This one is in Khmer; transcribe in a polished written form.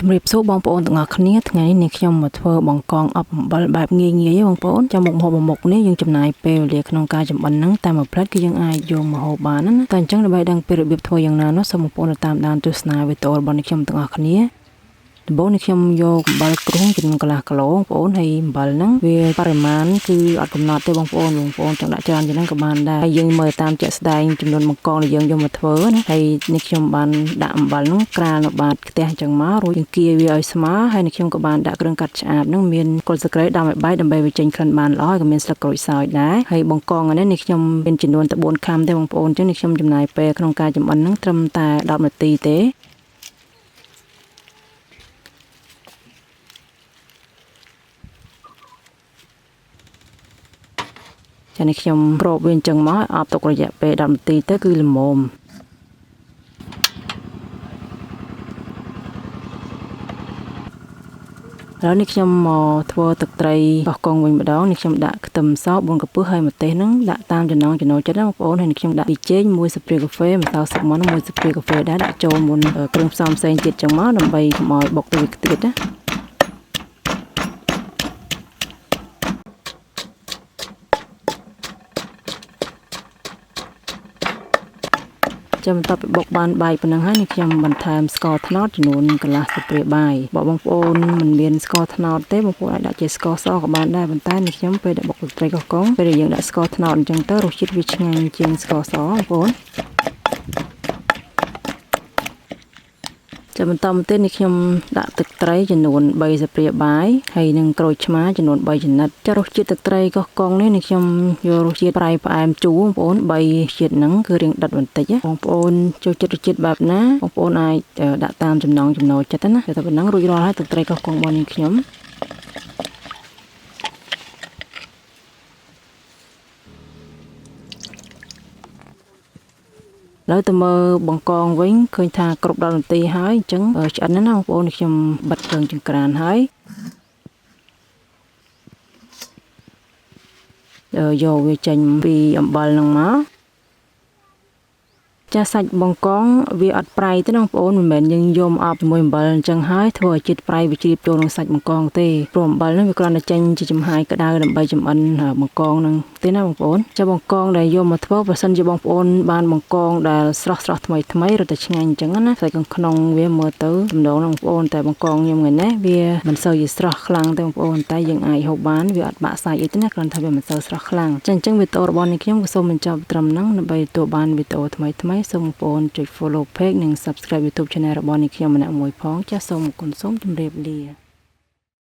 ជំរាបសួរបងប្អូនទាំងអស់គ្នាថ្ងៃនេះខ្ញុំមកធ្វើបង្កងអប់អំបិលបែបងាយៗបងប្អូនចាំមុខមុខនេះយើងចំណាយពេលវេលាក្នុងការចម្អិនហ្នឹងតែមួយផ្លែតគឺយើងអាចយកមកហូបបានណាតែអញ្ចឹងដើម្បីដឹងពីរបៀបធ្វើយ៉ាងណានោះសូមបងប្អូនតាមដានទស្សនាវីដេអូរបស់ខ្ញុំទាំងអស់គ្នាដំបូងនេះខ្ញុំយកអំបិលគ្រុងចំនួនកន្លះគីឡូបងប្អូនហើយអំបិលហ្នឹងវាបរិមាណគឺអត់កំណត់ទេបងប្អូនចង់ដាក់ច្រើនជាងហ្នឹងក៏បានដែរហើយយើងមើលតាមជាក់ស្ដែងចំនួនបង្កងដែលយើងយកមកធ្វើណាហើយនេះខ្ញុំបានដាក់អំបិលហ្នឹងក្រាលនៅបាតខ្ទះអញ្ចឹងមករួចយើងគៀវាឲ្យស្មើហើយនេះខ្ញុំក៏បានដាក់គ្រឿងកាត់ឆ្អាបហ្នឹងមានគល់ស្លឹកគ្រៃដាំឲ្យបាយដើម្បីវាចេញក្លិនបានល្អហើយក៏មានស្លឹកក្រូចសើចដែរហើយបង្កងនេះខ្ញុំមានចំនួនតែ4ខាំទេបងប្អូនអញ្ចឹងនេះខ្ញុំចំណាយពេលក្នុងការចម្អិនហ្នឹងត្រឹមតែ10នាទីទេចានេះខ្ញុំគ្របវាអញ្ចឹងមកអបទុករយៈពេល10នាទីទៅគឺល្មមហើយនេះខ្ញុំមកធ្វើទឹកត្រីកោះកុងវិញម្ដងនេះខ្ញុំដាក់ខ្ទឹមស4កាពឹសហើយម្ទេសហ្នឹងដាក់តាមចំណង់ចំណូលចិត្តណាបងប្អូនហើយនេះខ្ញុំដាក់ប៊ីចេង1ស្ព្រាកាហ្វេម្សៅស៊ុបមាន់1ស្ព្រាកាហ្វេដែរដាក់ចូលមុនគ្រឿងផ្សំផ្សេងទៀតចឹងមកដើម្បីកុំឲ្យបុកទៅវាខ្ទាតណាចាំបន្ទាប់ពីបុកបានបាយប៉ុណ្ណឹងហើយនេះខ្ញុំបន្ថែមស្ករត្នោតចំនួនកន្លះស្លាបព្រាបាយបងប្អូនមិនមានស្ករត្នោតទេបងប្អូនអាចដាក់ជាស្ករសក៏បានដែរប៉ុន្តែនេះខ្ញុំពេលដែលបុកត្រីកោះកុងពេលដែលយើងដាក់ស្ករត្នោតអញ្ចឹងទៅរសជាតិវាឆ្ងាញ់ជាងស្ករសបងប្អូនចាំបន្តមកទៀតនេះខ្ញុំដាក់ទឹកត្រីចំនួន3ស្លាបព្រាបាយហើយនឹងក្រូចឆ្មាចំនួន3ចំណិតចារសជាតិទឹកត្រីកោះកុងនេះខ្ញុំយករសជាតិប្រៃផ្អែមជូរបងប្អូន3ជាតិហ្នឹងគឺរៀងដិតបន្តិចបងប្អូនចូលចិត្តរសជាតិបែបណាបងប្អូនអាចដាក់តាមចំណង់ចំណូលចិត្តណាតែប៉ុណ្ណឹងរួចរាល់ហើយទឹកត្រីកោះកុងរបស់ខ្ញុំឡើយទៅមើលបង្កងវិញឃើញថាគ្រប់10នាទីហើយអញ្ចឹងឆ្អិនណាបងប្អូនខ្ញុំបិទភ្លើងចង្ក្រានហើយយកវាចេញពីអំបិលហ្នឹងមកចាសាច់បង្កងវាអត់ប្រៃទេបងប្អូនមិនមែនយើងយកមកអប់ជាមួយអំបិលអញ្ចឹងហើយធ្វើឲ្យជាតិប្រៃវាជ្រាបចូលក្នុងសាច់បង្កងទេព្រោះអំបិលហ្នឹងវាគ្រាន់តែចេញជាចំហាយក្តៅដើម្បីចម្អិនបង្កងហ្នឹងទេណាបងប្អូនចាបង្កងដែលយកមកធ្វើប្រសិនជាបងប្អូនបានបង្កងដែលស្រស់ថ្មីរត់តែឆ្ងាញ់អញ្ចឹងណាសាច់ខាងក្នុងវាមើលទៅទំនងបងប្អូនតែបង្កងខ្ញុំថ្ងៃនេះវាមិនសូវជាស្រស់ខ្លាំងទេបងប្អូនតែយើងអាចហូបបានវាអត់បាក់សាច់អីទេណាគ្រាន់តែវាមិនសូវស្រស់ខ្លាំងអញ្ចឹងវីដេអូរបស់នេះខ្ញុំក៏សូមបញ្ចប់ត្រឹមហ្នឹងដើម្បីទទួលបានវីដេអូថ្មីសូមបងប្អូនចុច follow page និង subscribe YouTube channel របស់នេះខ្ញុំម្នាក់មួយផងចាសសូមអរគុណសូមជម្រាបលា